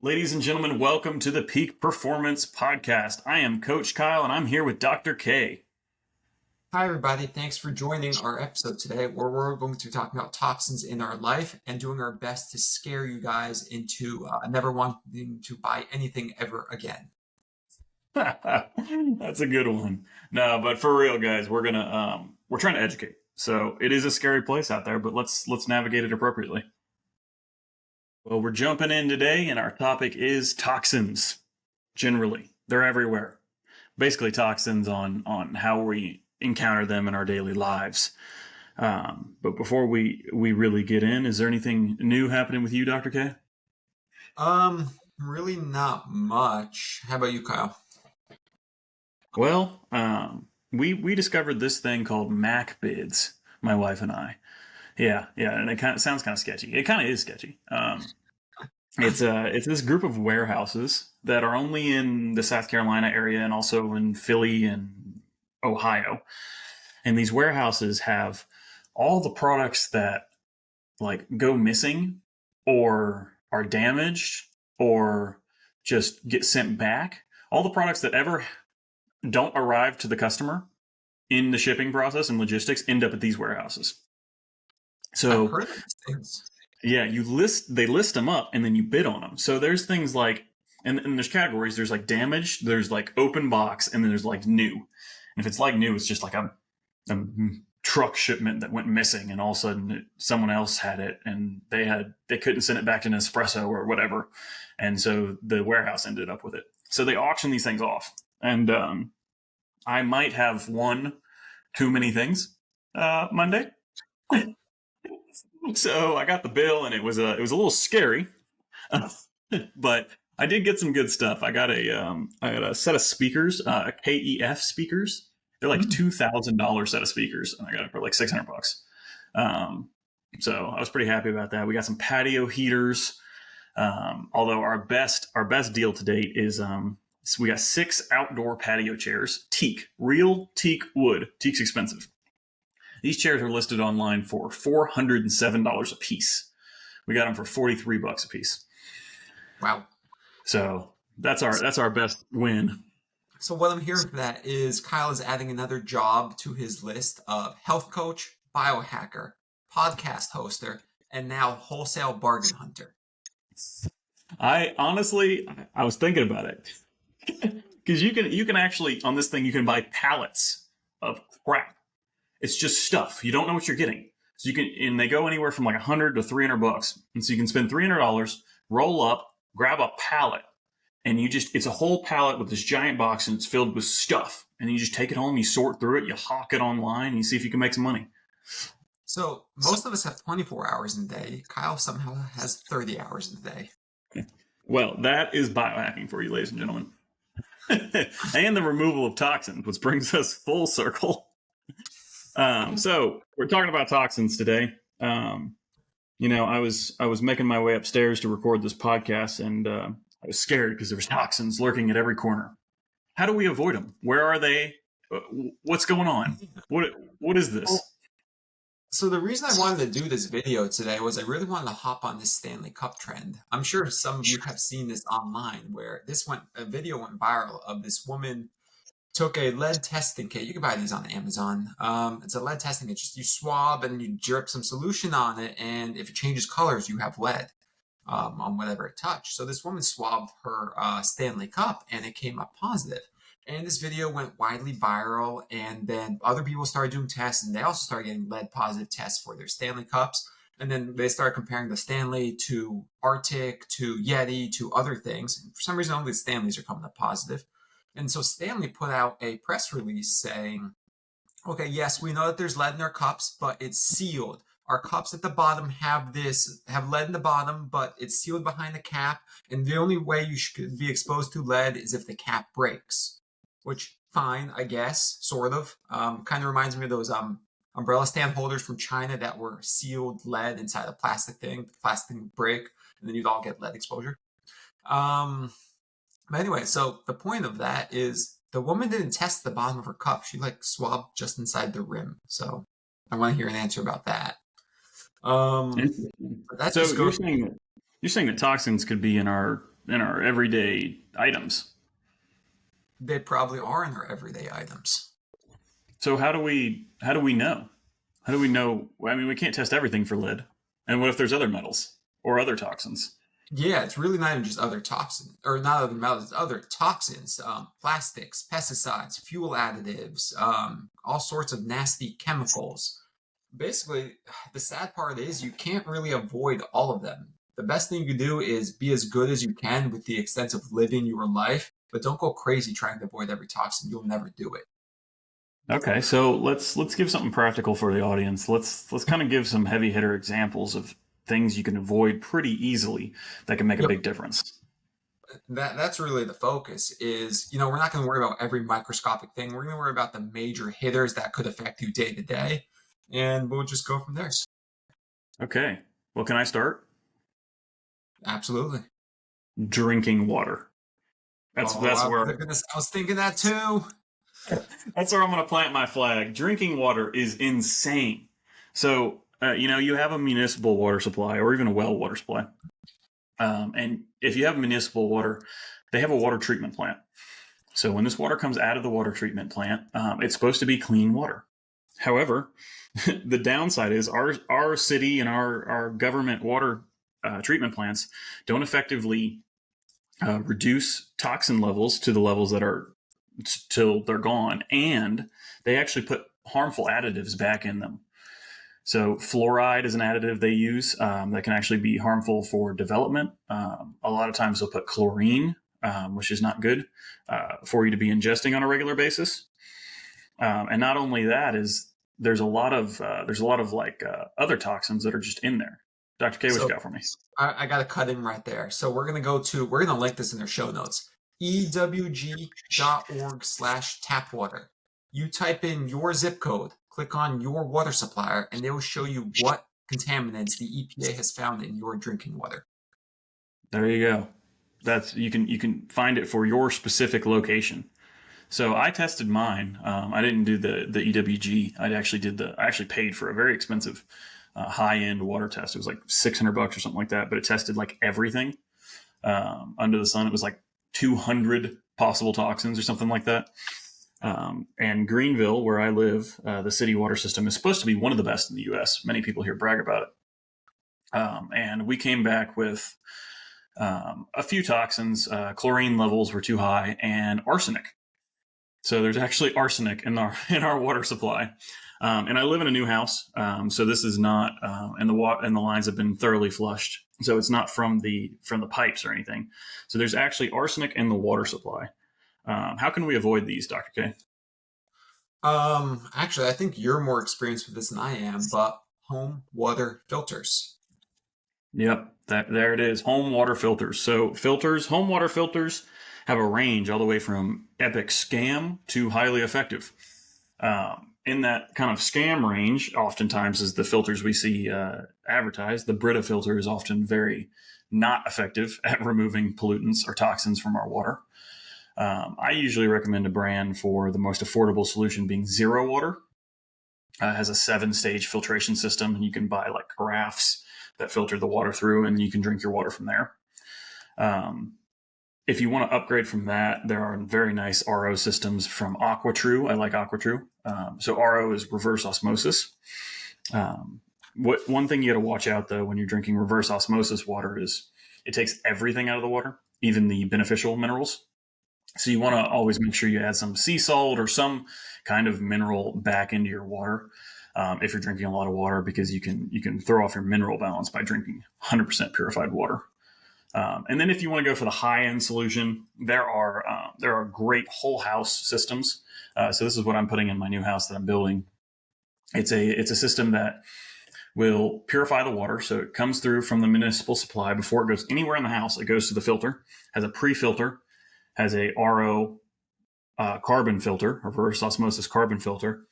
Ladies and gentlemen, welcome to the Peak Performance Podcast. I am Coach Kyle, and I'm here with Dr. K. Hi, everybody. Thanks for joining our episode today, where we're going to be talking about toxins in our life and doing our best to scare you guys into never wanting to buy anything ever again. That's a good one. No, but for real, guys, we're trying to educate. So it is a scary place out there, but let's navigate it appropriately. Well, we're jumping in today, and our topic is toxins. Generally, they're everywhere. Basically, toxins on how we encounter them in our daily lives. But before we really get in, is there anything new happening with you, Dr. K? Really not much. How about you, Kyle? Well, we discovered this thing called MacBids, my wife and I. Yeah, and it kind of sounds kind of sketchy. It kind of is sketchy. It's this group of warehouses that are only in the South Carolina area and also in Philly and Ohio. And these warehouses have all the products that like go missing or are damaged or just get sent back. All the products that ever don't arrive to the customer in the shipping process and logistics end up at these warehouses. I've So heard of these things. yeah, they list them up and then you bid on them. So there's things like, and there's categories. There's like damaged, there's like open box, and then there's like new. And if it's like new, it's just like a truck shipment that went missing, and all of a sudden someone else had it, and they couldn't send it back to Nespresso or whatever, and so the warehouse ended up with it. So they auction these things off, and I might have won too many things Monday. So I got the bill, and it was a little scary, but I did get some good stuff. I got a set of speakers, KEF speakers. They're like $2,000 set of speakers, and I got it for like $600. So I was pretty happy about that. We got some patio heaters. Although our best deal to date is so we got 6 outdoor patio chairs, teak, real teak wood. Teak's expensive. These chairs are listed online for $407 a piece. We got them for $43 a piece. Wow. So that's our best win. So what I'm hearing from that is Kyle is adding another job to his list of health coach, biohacker, podcast hoster, and now wholesale bargain hunter. I honestly, I was thinking about it because you can actually on this thing you can buy pallets of crap. It's just stuff. You don't know what you're getting. So you can, and they go anywhere from like $100 to $300, and so you can spend $300, roll up, grab a pallet, and it's a whole pallet with this giant box, and it's filled with stuff. And you just take it home, you sort through it, you hawk it online, and you see if you can make some money. So most of us have 24 hours in a day. Kyle somehow has 30 hours in a day. Well, that is biohacking for you, ladies and gentlemen. And the removal of toxins, which brings us full circle. So we're talking about toxins today. I was making my way upstairs to record this podcast, and I was scared because there was toxins lurking at every corner. How do we avoid them? Where are they? What's going on? What is this? So the reason I wanted to do this video today was I really wanted to hop on this Stanley Cup trend. I'm sure some of you have seen this online where a video went viral of this woman took a lead testing kit. You can buy these on Amazon. It's a lead testing kit. Just you swab and you drip some solution on it, and if it changes colors, you have lead on whatever it touched. So this woman swabbed her Stanley Cup, and it came up positive. And this video went widely viral, and then other people started doing tests, and they also started getting lead positive tests for their Stanley Cups. And then they started comparing the Stanley to Arctic, to Yeti, to other things. And for some reason, only the Stanleys are coming up positive. And so Stanley put out a press release saying, okay, yes, we know that there's lead in our cups, but it's sealed. Our cups at the bottom have lead in the bottom, but it's sealed behind the cap. And the only way you should be exposed to lead is if the cap breaks. Which, fine, I guess, sort of. Kind of reminds me of those umbrella stand holders from China that were sealed lead inside a plastic thing. The plastic thing would break, and then you'd all get lead exposure. But anyway, so the point of that is the woman didn't test the bottom of her cup. She swabbed just inside the rim. So I want to hear an answer about that. So you're saying that toxins could be in our our everyday items. They probably are in our everyday items. So how do we know? How do we know? I mean, we can't test everything for lead. And what if there's other metals or other toxins? Yeah, it's really not even just other toxins, or not other metals, it's other toxins, plastics, pesticides, fuel additives, all sorts of nasty chemicals. Basically, the sad part is you can't really avoid all of them. The best thing you can do is be as good as you can with the extent of living your life, but don't go crazy trying to avoid every toxin. You'll never do it. Okay, so let's give something practical for the audience. Let's kind of give some heavy hitter examples of things you can avoid pretty easily that can make a Yep. big difference. That's really the focus is, we're not going to worry about every microscopic thing. We're going to worry about the major hitters that could affect you day to day, and we'll just go from there. Okay. Well, can I start? Absolutely. Drinking water. That's Oh, that's my where goodness, I was thinking that too. that's where I'm going to plant my flag. Drinking water is insane. So, you have a municipal water supply or even a well water supply. And if you have municipal water, they have a water treatment plant. So when this water comes out of the water treatment plant, it's supposed to be clean water. However, the downside is our city and our government water treatment plants don't effectively reduce toxin levels to the levels that are till they're gone, and they actually put harmful additives back in them. So fluoride is an additive they use that can actually be harmful for development. A lot of times they'll put chlorine, which is not good for you to be ingesting on a regular basis. And not only that is there's a lot of like other toxins that are just in there. Dr. K, what you So got for me? I got to cut in right there. So we're going to link this in their show notes. ewg.org/tapwater. You type in your zip code, click on your water supplier, and they will show you what contaminants the EPA has found in your drinking water. There you go. That's you can find it for your specific location. So I tested mine. I didn't do the EWG. I actually paid for a very expensive high end water test. It was like $600 or something like that, but it tested like everything under the sun. It was like 200 possible toxins or something like that. And Greenville, where I live, the city water system is supposed to be one of the best in the U.S. Many people here brag about it. And we came back with a few toxins. Chlorine levels were too high, and arsenic. So there's actually arsenic in our water supply. And I live in a new house, so this is not, and the lines have been thoroughly flushed, so it's not from the pipes or anything. So there's actually arsenic in the water supply. How can we avoid these, Dr. K? Actually, I think you're more experienced with this than I am, but home water filters. Yep, there it is. Home water filters. So home water filters have a range all the way from epic scam to highly effective. In that kind of scam range, oftentimes is the filters we see advertised. The Brita filter is often very not effective at removing pollutants or toxins from our water. I usually recommend a brand for the most affordable solution being Zero Water. Has a 7-stage filtration system, and you can buy like carafes that filter the water through, and you can drink your water from there. If you want to upgrade from that, there are very nice RO systems from AquaTrue. I like AquaTrue. So RO is reverse osmosis. One thing you got to watch out though when you're drinking reverse osmosis water is it takes everything out of the water, even the beneficial minerals. So you want to always make sure you add some sea salt or some kind of mineral back into your water if you're drinking a lot of water, because you can throw off your mineral balance by drinking 100% purified water. And then if you want to go for the high end solution, there are great whole house systems. So this is what I'm putting in my new house that I'm building. It's a system that will purify the water. So it comes through from the municipal supply before it goes anywhere in the house. It goes to the filter, has a pre-filter, has a RO carbon filter, reverse osmosis carbon filter,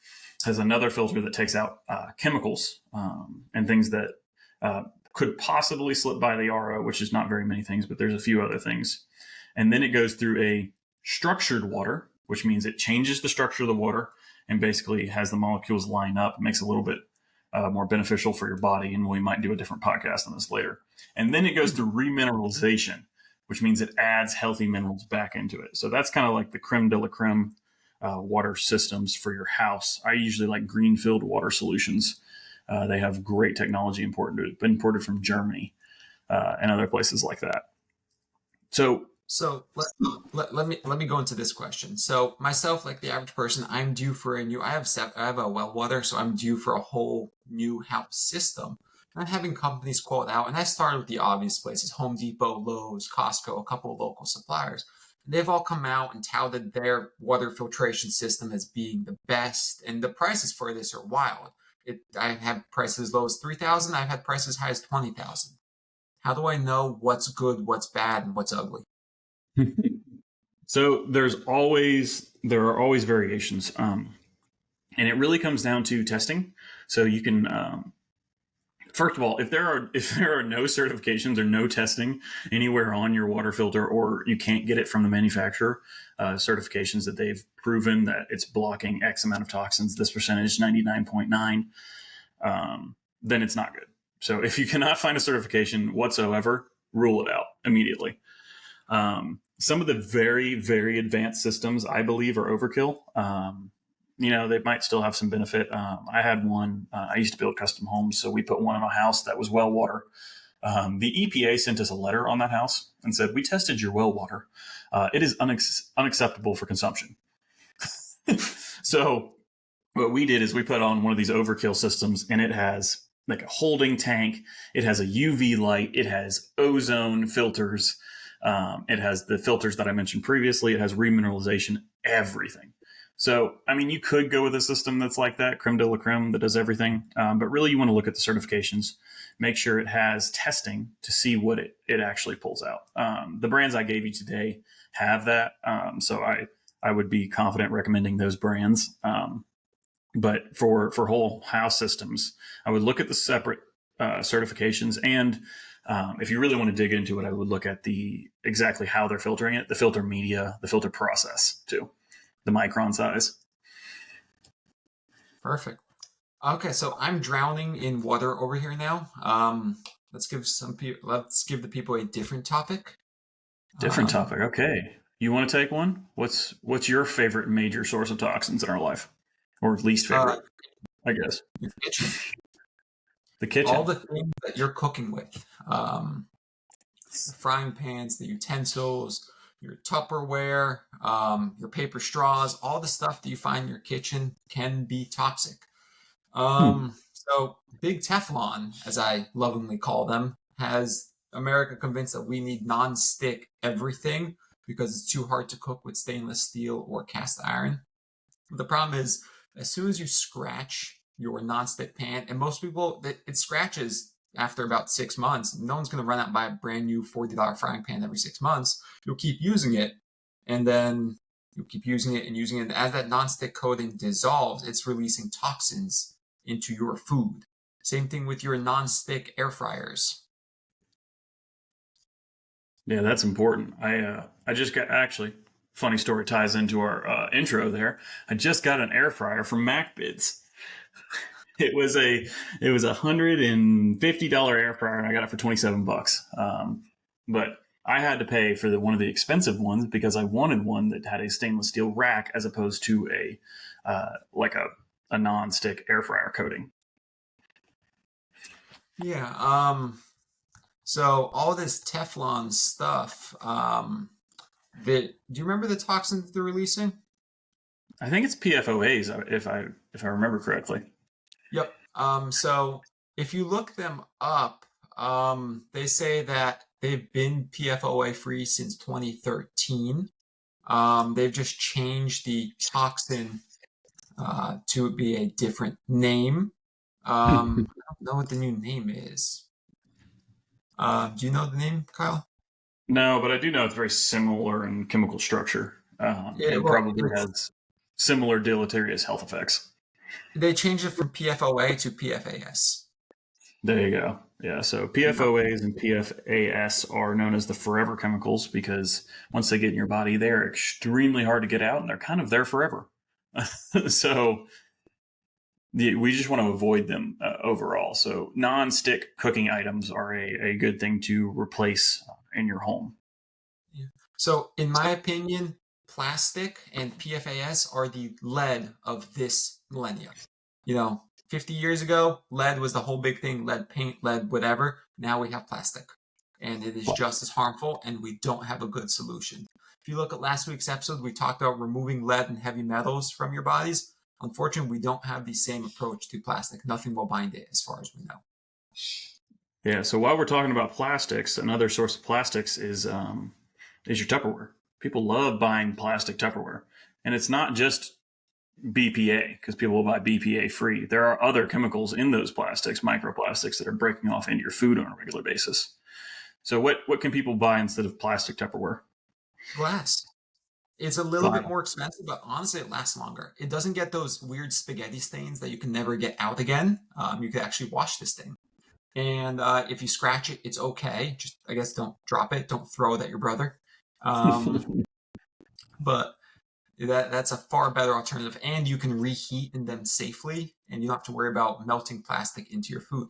has another filter that takes out chemicals and things that could possibly slip by the RO, which is not very many things, but there's a few other things. And then it goes through a structured water, which means it changes the structure of the water and basically has the molecules line up. It makes it a little bit more beneficial for your body. And we might do a different podcast on this later. And then it goes through remineralization. which means it adds healthy minerals back into it. So that's kind of like the creme de la creme water systems for your house. I usually like Greenfield Water Solutions. They have great technology imported from Germany and other places like that. So So let me go into this question. So myself, like the average person, I'm due for a new. I have a well water, so I'm due for a whole new house system. And I'm having companies quote out, and I started with the obvious places: Home Depot, Lowe's, Costco, a couple of local suppliers. They've all come out and touted their water filtration system as being the best, and the prices for this are wild. I have prices as low as 3,000. I've had prices as high as 20,000. How do I know what's good, what's bad, and what's ugly? so there are always variations, and it really comes down to testing. So you can first of all, if there are no certifications or no testing anywhere on your water filter, or you can't get it from the manufacturer, certifications that they've proven that it's blocking X amount of toxins, this percentage 99.9, then it's not good. So if you cannot find a certification whatsoever, rule it out immediately. Some of the very, very advanced systems, I believe, are overkill. They might still have some benefit. I had one. I used to build custom homes, so we put one in a house that was well water. The EPA sent us a letter on that house and said, "We tested your well water. It is unacceptable for consumption." So what we did is we put on one of these overkill systems, and it has like a holding tank. It has a UV light. It has ozone filters. It has the filters that I mentioned previously. It has remineralization, everything. So, I mean, you could go with a system that's like that, creme de la creme, that does everything. But really, you want to look at the certifications, make sure it has testing to see what it actually pulls out. The brands I gave you today have that. So I would be confident recommending those brands. But for whole house systems, I would look at the separate certifications. And if you really want to dig into it, I would look at exactly how they're filtering it, the filter media, the filter process too, the micron size. Perfect. Okay, so I'm drowning in water over here now. Let's give the people a different topic. Different topic. Okay. You want to take one? What's your favorite major source of toxins in our life? Or least Uh, favorite, I guess. your kitchen, The all kitchen. the things that you're cooking with, the frying pans, the utensils, your Tupperware, your paper straws, all the stuff that you find in your kitchen can be toxic. Hmm. So Big Teflon, as I lovingly call them, has America convinced that we need non-stick everything because it's too hard to cook with stainless steel or cast iron. The problem is, as soon as you scratch your non-stick pan, and most people, it scratches after about 6 months. No one's going to run out and buy a brand new $40 frying pan every 6 months. You'll keep using it, and then you'll keep using it and using it. And as that non-stick coating dissolves, it's releasing toxins into your food. Same thing with your non-stick air fryers. Yeah, that's important. I just got actually funny story ties into our intro there. I just got an air fryer from MacBids. It was a $150 air fryer, and I got it for 27 bucks. But I had to pay for one of the expensive ones because I wanted one that had a stainless steel rack as opposed to like a non-stick air fryer coating. Yeah. So all this Teflon stuff. Do you remember the toxin that they're releasing? I think it's PFOAs if I remember correctly. Yep. So if you look them up, they say that they've been PFOA free since 2013. They've just changed the toxin to be a different name. I don't know what the new name is. Do you know the name, Kyle? No, but I do know it's very similar in chemical structure, Yeah, and well, probably has similar deleterious health effects. they changed it from PFOA to PFAS. There you go. Yeah, so Yep. PFOAs and PFAS are known as the forever chemicals because once they get in your body, they're extremely hard to get out and they're kind of there forever. So we just want to avoid them overall. So non-stick cooking items are a good thing to replace in your home. Yeah. So, in my opinion, plastic and PFAS are the lead of this millennia. 50 years ago, lead was the whole big thing, lead paint, lead whatever. Now we have plastic, and it is just as harmful, and we don't have a good solution. If you look at last week's episode, we talked about removing lead and heavy metals from your bodies. Unfortunately, we don't have the same approach to plastic. Nothing will bind it, as far as we know. Yeah. So while we're talking about plastics, another source of plastics is your Tupperware. People love buying plastic Tupperware, and it's not just BPA because people will buy BPA free. There are other chemicals in those plastics, microplastics, that are breaking off into your food on a regular basis. So what can people buy instead of plastic Tupperware? Glass. It's a little bit Glass. more expensive, but honestly, it lasts longer. It doesn't get those weird spaghetti stains that you can never get out again. You can actually wash this thing. And if you scratch it, it's okay. Just, I guess, don't drop it. Don't throw it at your brother. Um, but that's a far better alternative. And you can reheat in them safely, and you don't have to worry about melting plastic into your food.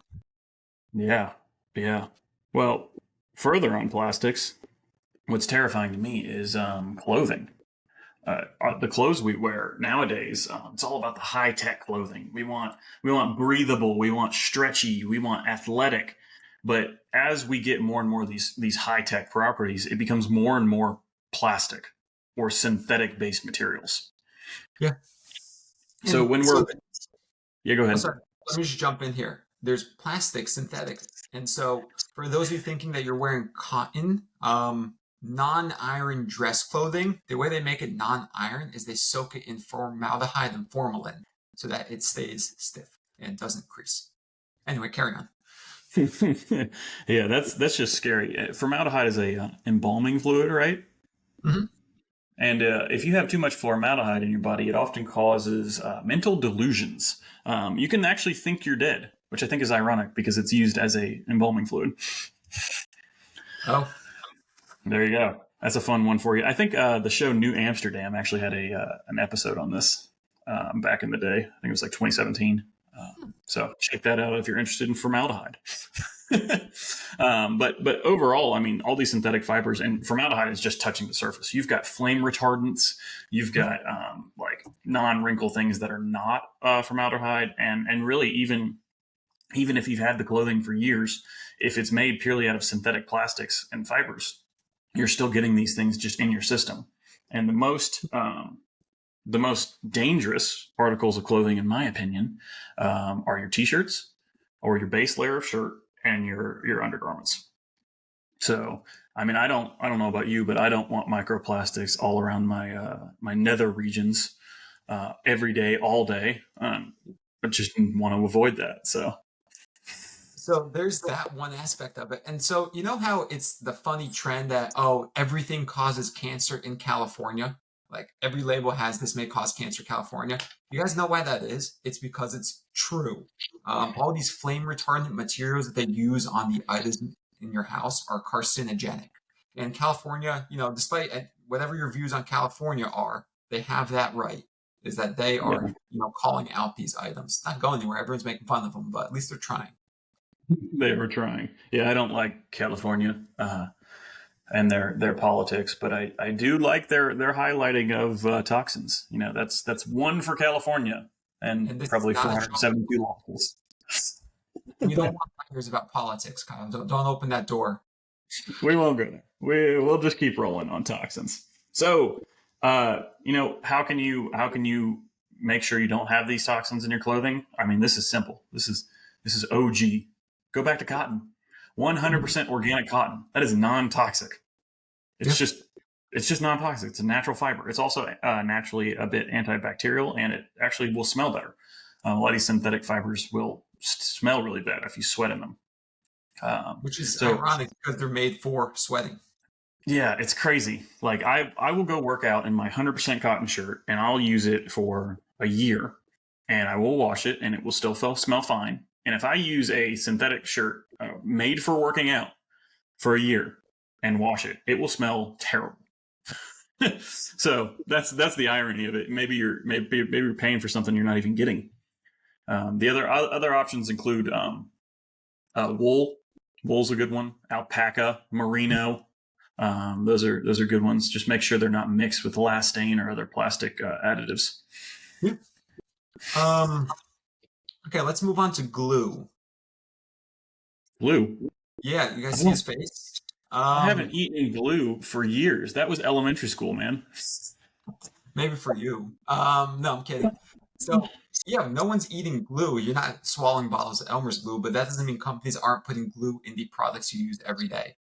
Yeah. Yeah. Well, further on plastics, what's terrifying to me is clothing. The clothes we wear nowadays, it's all about the high tech clothing. We want breathable, we want stretchy, we want athletic. But as we get more and more of these high tech properties, it becomes more and more plastic or synthetic based materials. Yeah. So And when so, we're yeah, go oh, ahead. sorry, let me just jump in here. There's plastic, synthetic. And so, for those of you thinking that you're wearing cotton, non-iron dress clothing, the way they make it non-iron is they soak it in formaldehyde and formalin so that it stays stiff and doesn't crease. Anyway, carry on. Yeah, that's just scary. Formaldehyde is a embalming fluid, right? Mhm. And if you have too much formaldehyde in your body, it often causes mental delusions. You can actually think you're dead, which I think is ironic because it's used as a embalming fluid. Oh, There you go. That's a fun one for you. I think the show New Amsterdam actually had a an episode on this back in the day. I think it was like 2017. So check that out if you're interested in formaldehyde. But overall, I mean, all these synthetic fibers and formaldehyde is just touching the surface. You've got flame retardants, you've got like non-wrinkle things that are not formaldehyde, and really even if you've had the clothing for years, if it's made purely out of synthetic plastics and fibers, you're still getting these things just in your system. And the most dangerous articles of clothing, in my opinion, are your t-shirts or your base layer of shirt and your undergarments. So, I mean, I don't know about you, but I don't want microplastics all around my nether regions every day, all day. I just want to avoid that. So, so there's that one aspect of it. And so, you know how it's the funny trend that, oh, everything causes cancer in California? Like every label has this may cause cancer California. You guys know why that is? It's because it's true. All these flame retardant materials that they use on the items in your house are carcinogenic. And California, despite whatever your views on California are, they have that right. Is that they are, yeah, calling out these items. It's not going anywhere. Everyone's making fun of them, but at least they're trying. they were trying. Yeah, I don't like California and their politics, but I do like their highlighting of toxins. You know, that's one for California and And this is probably not a joke. 472 lawfuls. We don't want hears about politics, Kyle. Don't open that door. We won't go there. We'll just keep rolling on toxins. So, how can you make sure you don't have these toxins in your clothing? I mean, this is simple. This is OG. Go back to cotton. 100% organic cotton. That is non-toxic. It's Yeah, just it's just non-toxic. It's a natural fiber. It's also naturally a bit antibacterial, and it actually will smell better. A lot of these synthetic fibers will smell really bad if you sweat in them. Um, which is so ironic because they're made for sweating. yeah, it's crazy. Like I will go work out in my 100% cotton shirt, and I'll use it for a year, and I will wash it, and it will still smell fine. And if I use a synthetic shirt made for working out for a year and wash it, it will smell terrible. So that's the irony of it. Maybe you're paying for something you're not even getting. The other options include wool. Wool's a good one. Alpaca, merino. Those are good ones. Just make sure they're not mixed with elastane or other plastic additives. Yep. Okay, let's move on to glue. Glue. Yeah, you guys I see his don't. face? I haven't eaten glue for years. That was elementary school, man. Maybe for you. No, I'm kidding. So, yeah, no one's eating glue. You're not swallowing bottles of Elmer's glue, but that doesn't mean companies aren't putting glue in the products you use every day.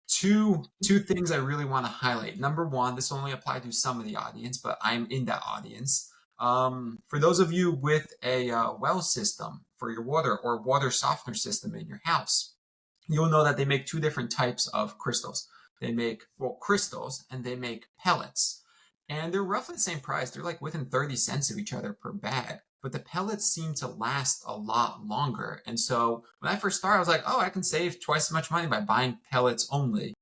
Two things I really want to highlight. Number one, this only applied to some of the audience, but I'm in that audience. For those of you with a well system for your water or water softener system in your house, you'll know that they make two different types of crystals. They make, well, crystals and they make pellets. And they're roughly the same price. They're like within 30 cents of each other per bag. But the pellets seem to last a lot longer. And so when I first started, I was like, oh, I can save twice as much money by buying pellets only.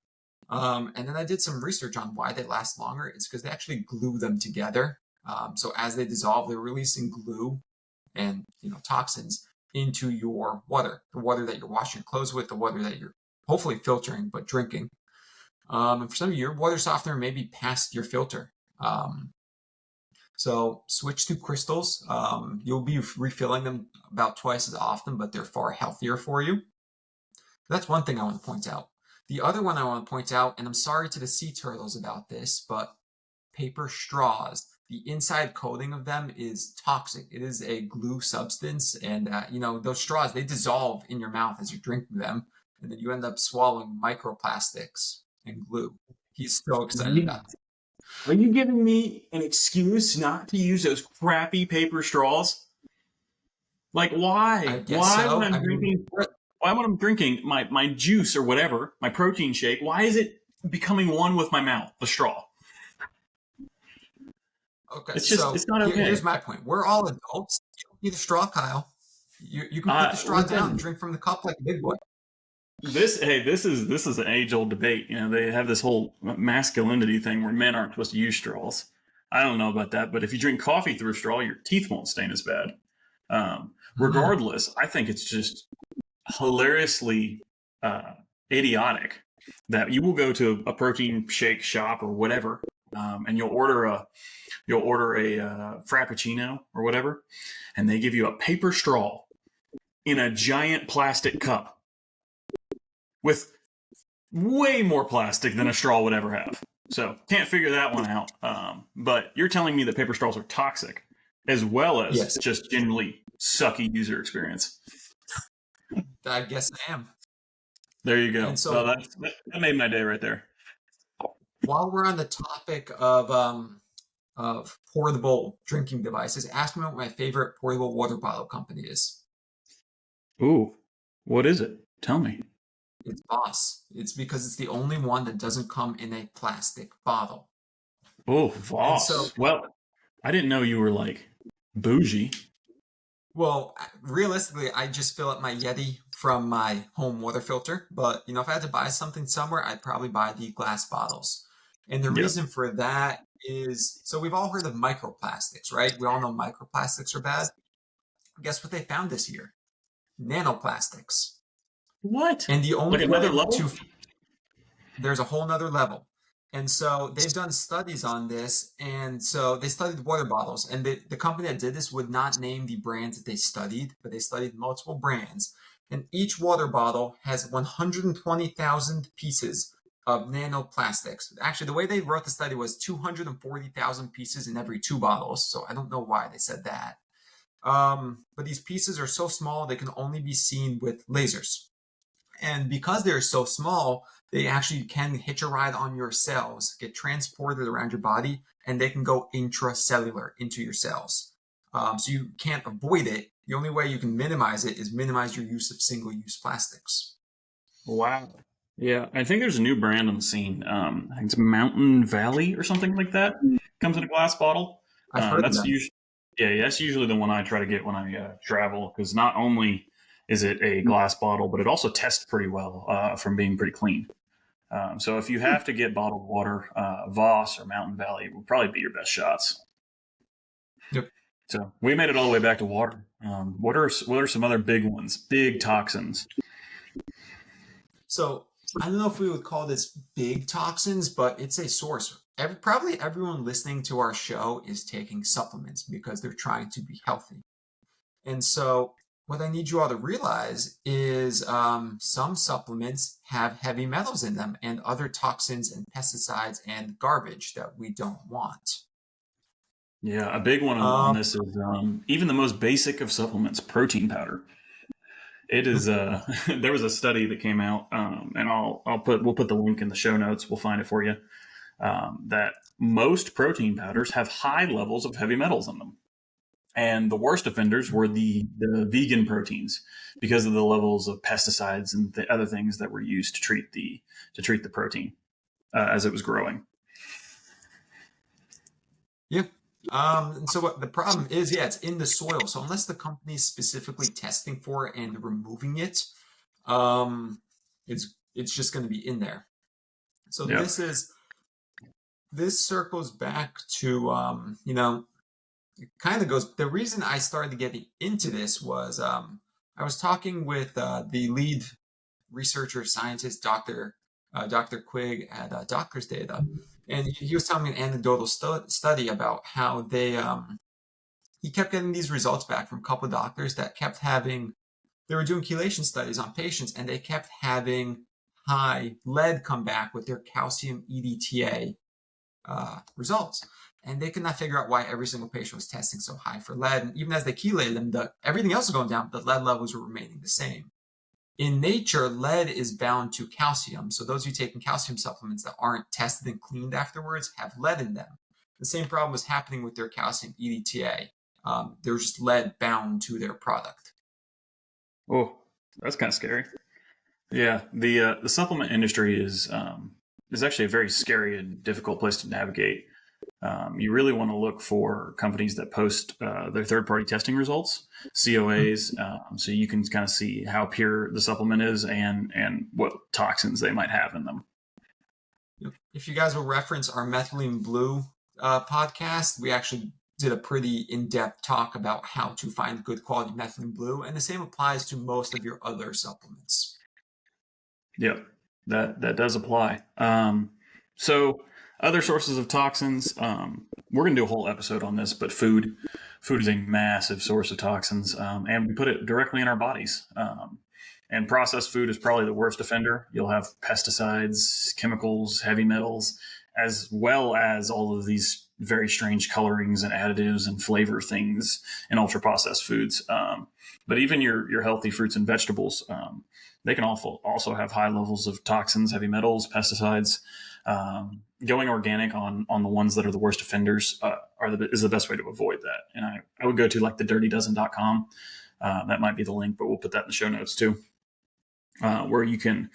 And then I did some research on why they last longer. It's because they actually glue them together. So as they dissolve, they're releasing glue and toxins into your water, the water that you're washing your clothes with, the water that you're hopefully filtering but drinking. And for some of you, your water softener may be past your filter. So switch to crystals. You'll be refilling them about twice as often, but they're far healthier for you. That's one thing I want to point out. The other one I want to point out, and I'm sorry to the sea turtles about this, but paper straws. The inside coating of them is toxic. It is a glue substance, and those straws, they dissolve in your mouth as you're drinking them, and then you end up swallowing microplastics and glue. He's so excited about that. Are you giving me an excuse not to use those crappy paper straws? Like, I why? guess Why when so. I I'm mean, drinking, why when I'm drinking my juice or whatever, my protein shake, why is it becoming one with my mouth, the straw? okay, It's so not here's okay. my point. We're all adults. You don't need a straw, Kyle. You can put the straw down and Listen, drink from the cup like a big boy. this is an age old debate. They have this whole masculinity thing where men aren't supposed to use straws. I don't know about that, but if you drink coffee through a straw, your teeth won't stain as bad. Mm. Regardless, I think it's just hilariously uh, idiotic that you will go to a protein shake shop or whatever, and you'll order a frappuccino or whatever, and they give you a paper straw in a giant plastic cup with way more plastic than a straw would ever have. So can't figure that one out. But you're telling me that paper straws are toxic, as well as Yes, just generally sucky user experience. I guess I am. There you And go. Well, so that made my day right there. while we're on the topic of portable drinking devices, ask me what my favorite portable water bottle company is. Ooh, what is it? Tell me. It's Voss. It's because it's the only one that doesn't come in a plastic bottle. Oh, And so, Voss. Well, I didn't know you were like bougie. well, realistically, I just fill up my Yeti from my home water filter. But, if I had to buy something somewhere, I'd probably buy the glass bottles. And the Yep. reason for that is so we've all heard of microplastics, right? We all know microplastics are bad. Guess what they found this year? Nanoplastics. What? And the only Like another way level? to, there's a whole nother level. And so they've done studies on this. And so they studied water bottles. And the company that did this would not name the brands that they studied, but they studied multiple brands. And each water bottle has 120,000 pieces of nanoplastics. Actually, the way they wrote the study was 240,000 pieces in every two bottles. So I don't know why they said that. But these pieces are so small, they can only be seen with lasers. And because they're so small, they actually can hitch a ride on your cells, get transported around your body, and they can go intracellular into your cells. So you can't avoid it. The only way you can minimize it is minimize your use of single-use plastics. Wow. Yeah, I think there's a new brand on the scene. I think it's Mountain Valley or something like that. Comes in a glass bottle. I've heard of That's them. usually Yeah, that's usually the one I try to get when I travel because not only is it a glass bottle, but it also tests pretty well from being pretty clean. So if you have to get bottled water, Voss or Mountain Valley will probably be your best shots. Yep. So we made it all the way back to water. What are some other big ones? Big toxins. So I don't know if we would call this big toxins, but it's a source. Probably everyone listening to our show is taking supplements because they're trying to be healthy. And so, what I need you all to realize is some supplements have heavy metals in them and other toxins and pesticides and garbage that we don't want. Yeah, a big one on this is even the most basic of supplements, protein powder. It is there was a study that came out, and we'll put the link in the show notes. We'll find it for you. That most protein powders have high levels of heavy metals in them, and the worst offenders were the vegan proteins because of the levels of pesticides and the other things that were used to treat the protein as it was growing. Yeah. And so what the problem is, it's in the soil. So unless the company is specifically testing for it and removing it, it's just going to be in there. So Yep. this circles back to it kind of goes. The reason I started getting into this was I was talking with the lead researcher scientist, Dr. Quigg at Doctors Data. And he was telling me an anecdotal study about how he kept getting these results back from a couple of doctors that kept having, they were doing chelation studies on patients and they kept having high lead come back with their calcium EDTA results. And they could not figure out why every single patient was testing so high for lead. And even as they chelated them, everything else was going down, but the lead levels were remaining the same. In nature, lead is bound to calcium. So those who taking calcium supplements that aren't tested and cleaned afterwards have lead in them. The same problem was happening with their calcium EDTA. There was just lead bound to their product. Oh, that's kind of scary. Yeah, the supplement industry is actually a very scary and difficult place to navigate. You really want to look for companies that post their third-party testing results, COAs, so you can kind of see how pure the supplement is and what toxins they might have in them. If you guys will reference our Methylene Blue podcast, we actually did a pretty in-depth talk about how to find good quality methylene blue, and the same applies to most of your other supplements. Yep, that does apply. So other sources of toxins, we're going to do a whole episode on this, but food is a massive source of toxins, and we put it directly in our bodies. And processed food is probably the worst offender. You'll have pesticides, chemicals, heavy metals, as well as all of these very strange colorings and additives and flavor things in ultra processed foods. But even your healthy fruits and vegetables, they can also have high levels of toxins, heavy metals, pesticides. Going organic on the ones that are the worst offenders is the best way to avoid that. And I would go to like thedirtydozen.com. That might be the link, but we'll put that in the show notes too. Where you can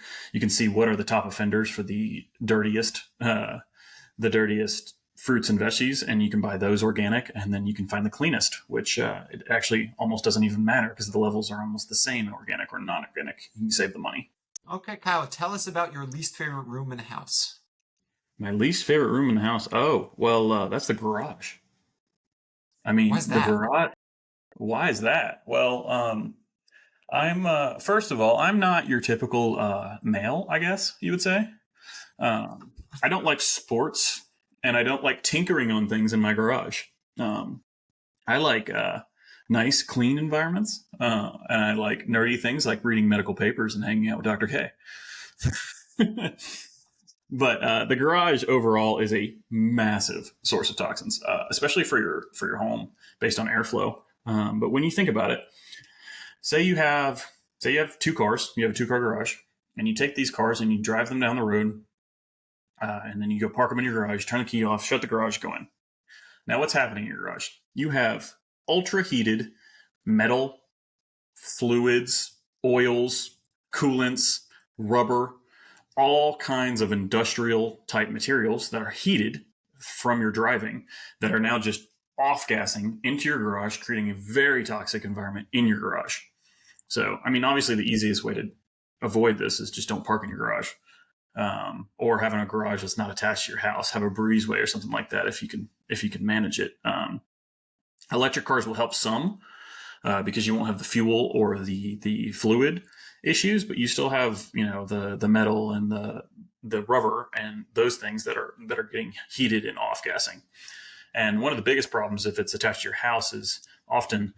see what are the top offenders for the dirtiest fruits and veggies, and you can buy those organic, and then you can find the cleanest, which it actually almost doesn't even matter because the levels are almost the same in organic or non-organic. You can save the money. Okay, Kyle, tell us about your least favorite room in the house. My least favorite room in the house? Oh, well, that's the garage. I mean, the garage. Why is that? Well, I'm first of all, I'm not your typical male, I guess you would say. I don't like sports, and I don't like tinkering on things in my garage. I like nice, clean environments, and I like nerdy things like reading medical papers and hanging out with Dr. K. But the garage overall is a massive source of toxins, especially for your home based on airflow. But when you think about it, say you have 2 cars, you have a 2-car garage, and you take these cars and you drive them down the road, and then you go park them in your garage, turn the key off, shut the garage, go in. Now what's happening in your garage? You have ultra heated metal, fluids, oils, coolants, rubber, all kinds of industrial type materials that are heated from your driving that are now just off-gassing into your garage, creating a very toxic environment in your garage. So, I mean, obviously the easiest way to avoid this is just don't park in your garage, or having a garage that's not attached to your house. Have a breezeway or something like that if you can manage it. Electric cars will help some because you won't have the fuel or the fluid issues, but you still have, the metal and the rubber and those things that are getting heated and off gassing. And one of the biggest problems if it's attached to your house is often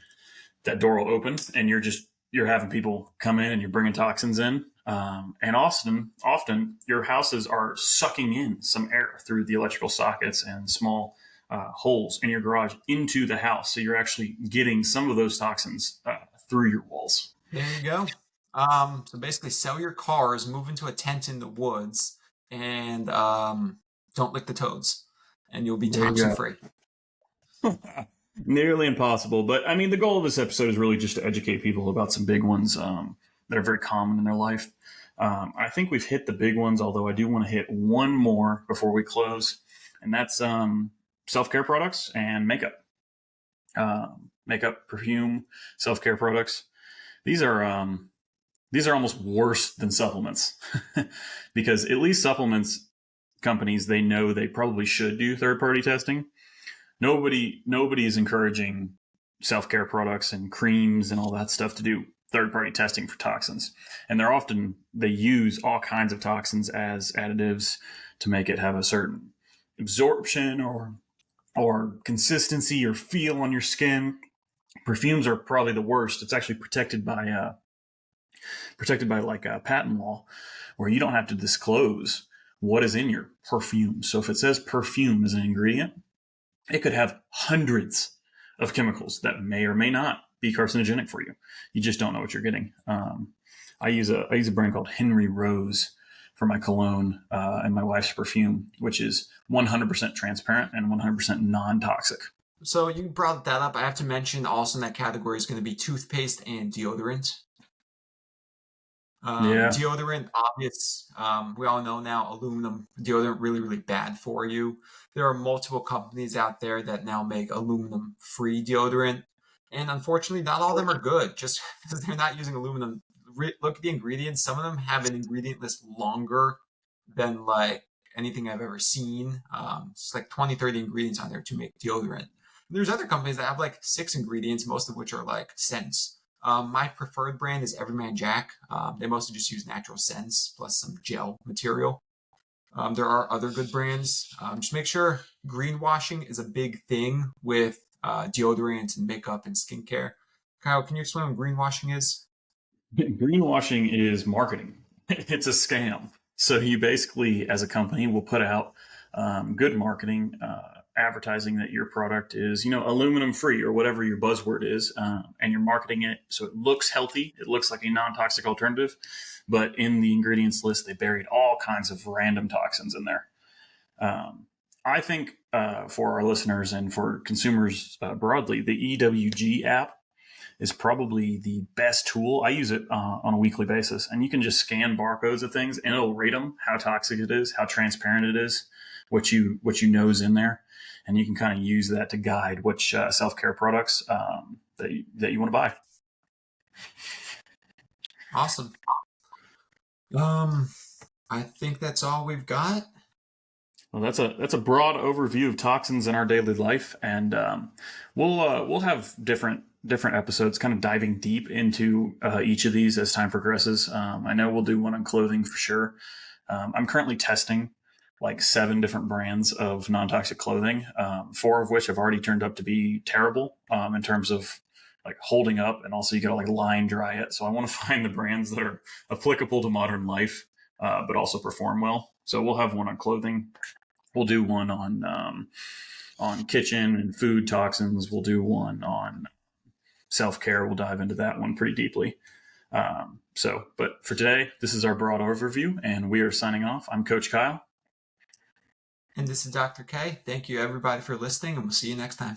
that door will open and you're having people come in and you're bringing toxins in. And often your houses are sucking in some air through the electrical sockets and small holes in your garage into the house. So you're actually getting some of those toxins through your walls. There you go. So basically, sell your cars, move into a tent in the woods, and don't lick the toads, and you'll be toxin free. Nearly impossible. But I mean, the goal of this episode is really just to educate people about some big ones that are very common in their life. I think we've hit the big ones, although I do want to hit one more before we close, and that's self-care products and makeup. Makeup, perfume, self-care products. These are almost worse than supplements because at least supplements companies, they know they probably should do third-party testing. Nobody is encouraging self-care products and creams and all that stuff to do third-party testing for toxins. And they use all kinds of toxins as additives to make it have a certain absorption or consistency or feel on your skin. Perfumes are probably the worst. It's actually protected by like a patent law where you don't have to disclose what is in your perfume. So if it says perfume as an ingredient, it could have hundreds of chemicals that may or may not be carcinogenic for you. You just don't know what you're getting. I use a brand called Henry Rose for my cologne and my wife's perfume, which is 100% transparent and 100% non-toxic. So you brought that up. I have to mention also in that category is going to be toothpaste and deodorant. Deodorant, obvious. We all know now aluminum deodorant really, really bad for you. There are multiple companies out there that now make aluminum-free deodorant. And unfortunately, not all of them are good just because they're not using aluminum. Look at the ingredients. Some of them have an ingredient list longer than like anything I've ever seen. It's like 20, 30 ingredients on there to make deodorant. There's other companies that have like 6 ingredients, most of which are like scents. My preferred brand is Everyman Jack. They mostly just use natural scents plus some gel material. There are other good brands. Just make sure greenwashing is a big thing with deodorant and makeup and skincare. Kyle, can you explain what greenwashing is? Greenwashing is marketing. It's a scam. So you basically, as a company, will put out good marketing, advertising that your product is, aluminum free or whatever your buzzword is, and you're marketing it so it looks healthy. It looks like a non-toxic alternative, but in the ingredients list, they buried all kinds of random toxins in there. I think for our listeners and for consumers broadly, the EWG app is probably the best tool. I use it on a weekly basis, and you can just scan barcodes of things and it'll rate them, how toxic it is, how transparent it is, what you know is in there. And you can kind of use that to guide which self-care products that you want to buy. Awesome. I think that's all we've got. Well, that's a broad overview of toxins in our daily life, and we'll have different episodes, kind of diving deep into each of these as time progresses. I know we'll do one on clothing for sure. I'm currently testing like 7 different brands of non-toxic clothing, 4 of which have already turned up to be terrible in terms of like holding up, and also you got to like line dry it. So I want to find the brands that are applicable to modern life, but also perform well. So we'll have one on clothing. We'll do one on kitchen and food toxins. We'll do one on self-care. We'll dive into that one pretty deeply. But for today, this is our broad overview, and we are signing off. I'm Coach Kyle. And this is Dr. K. Thank you, everybody, for listening, and we'll see you next time.